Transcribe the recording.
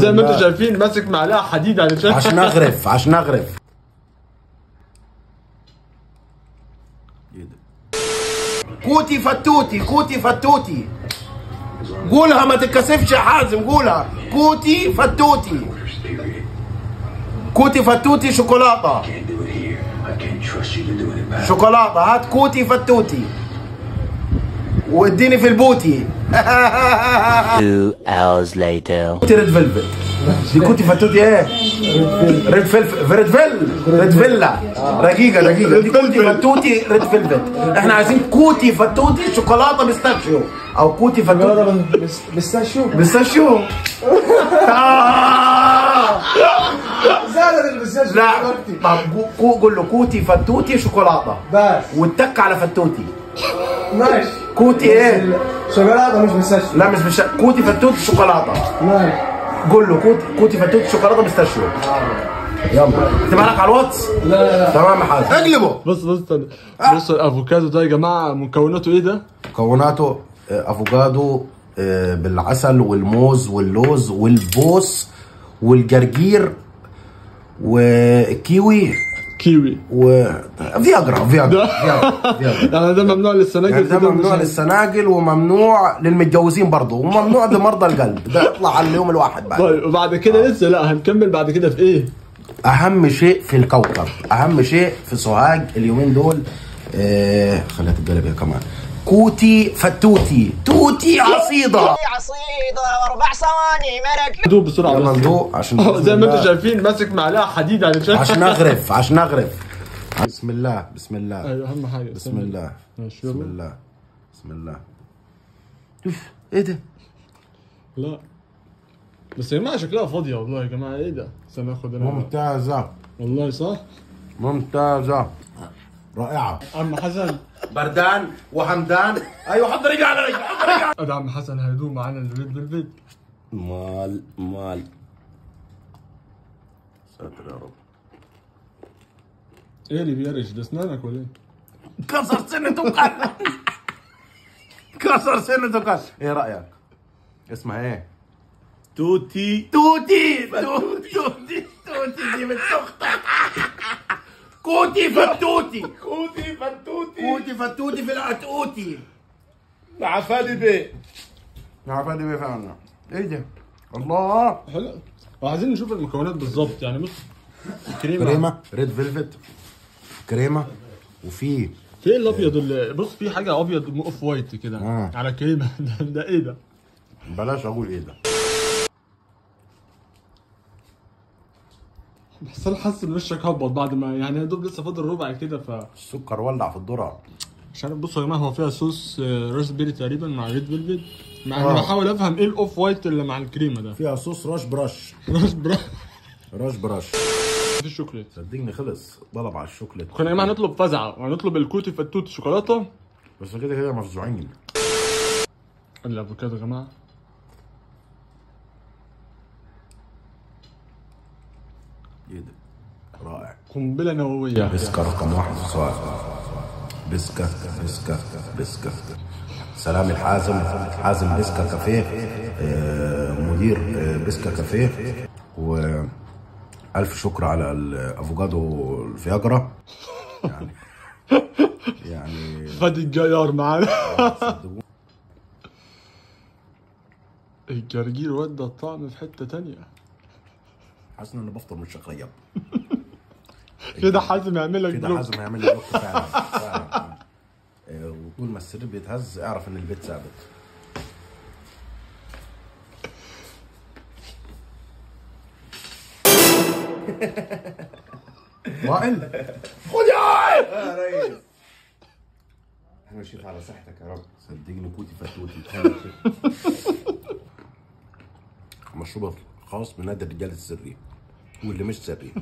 زي ما انتم شايفين ماسك معلقه حديد عشان اغرف. كوتي فتوتي قولها، ما تتكسفش يا حازم، قولها. كوتي فتوتي شوكولاته. هات كوتي فتوتي واديني في البوتي. 2 hours later. ريد فيلفت دي كوتي فتوتي ايه؟ ريد فيلا. رقيقة دي كوتي فتوتي ريد فيلفت. احنا عايزين كوتي فتوتي شوكولاتة بيستاشيو او كوتي فتوتي بيستاشيو. لا قول له كوتي فتوتي شوكولاتة بس واتك على فتوتي. ماشي. كوتي ايه؟ شوكولاته مش بيستاشيو. لا مش كوتي فتوتي شوكولاته. ماشي. قول له كوتي فتوتي شوكولاته بيستاشيو. يلا اكتبها لك على الواتس. لا تمام يا حاج. اقلبه. بص الافوكادو ده يا جماعه مكوناته ايه ده؟ مكوناته افوكادو بالعسل والموز واللوز والبوس والجرجير والكيوي وفياجرا. يعني ده ممنوع للسناجل. يعني ده ممنوع للسناجل وممنوع للمتجوزين برضه وممنوع لمرضى القلب. ده يطلع على اليوم الواحد بعد. طيب وبعد كده لسه لا هنكمل بعد كده في ايه؟ اهم شيء في الكوكب، اهم شيء في سوهاج اليومين دول خليها تتقلب هي كمان. كوتي فتوتي توتي عصيده و4 ثواني مرق. ندوق بسرعه. يلا ندوق عشان زي ما انتم شايفين ماسك معلقه حديد عشان اغرف. بسم الله. ايوه اهم حاجه بسم الله. ماشي بسم الله. ايه ده؟ لا بس يا جماعه شكلها فاضيه والله يا جماعه. ايه ده؟ استنى اخد انا. ممتازه والله صح؟ ممتازه رائعه. عم حسن بردان وحمدان. ايوه حط رجل على رجل. ادي عم حسن هيدوق معانا الريد فيلفت. مال ساتر يا رب. ايه اللي بيرش ده؟ اسنانك ولا ايه؟ كسر سنة وقال. ايه رايك؟ اسمها ايه؟ توتي دي بنت اختك. كوتي فتوتي في العتوتي. عفادي بيه فعلا. ايه ده؟ الله حلو. وعايزين نشوف المكونات بالظبط. يعني بص كريمه ريد فيلفت كريمه وفي ايه الابيض اللي بص في حاجه ابيض اوف وايت كده على كريمه. ده ايه ده؟ بلاش اقول ايه ده. بس انا حاسس ان وشك هبط بعد ما يعني يا دوب لسه فاضل ربع كده. السكر ولع في الذره. مش عارف. بصوا يا جماعه هو فيها صوص راسبيري تقريبا مع ريد فيلفت. مع اني بحاول افهم ايه الاوف وايت اللي مع الكريمه ده. فيها صوص راش براش. في الشوكليت. صدقني خلص طلب على الشوكليت. كنا يا جماعه نطلب فزعه وهنطلب الكوتي فتوت شوكولاته. بس كده مفزوعين. الافوكادو يا جماعه. ايه ده؟ رائع. قنبله نوويه. بسكا رقم 1 في السؤال. بسكا. سلام حازم بسكا كافيه. مدير بسكا كافيه. والف شكر على الافوكادو الفياجرا. يعني فادي الجيار معانا. الجرجير ودى الطعم في حته تانية. حاسس ان انا بفطر من الشقية. كده حازم يعمل لك كده حازم هيعمل لي بلوك فعلا. وطول ما السرير بيتهز اعرف ان البيت ثابت. وائل خد يا ريس. مشيت على صحتك يا رب. صدقني كوتي فتوتي. مشروب خاص بنادي الرجال السري واللي مش سري.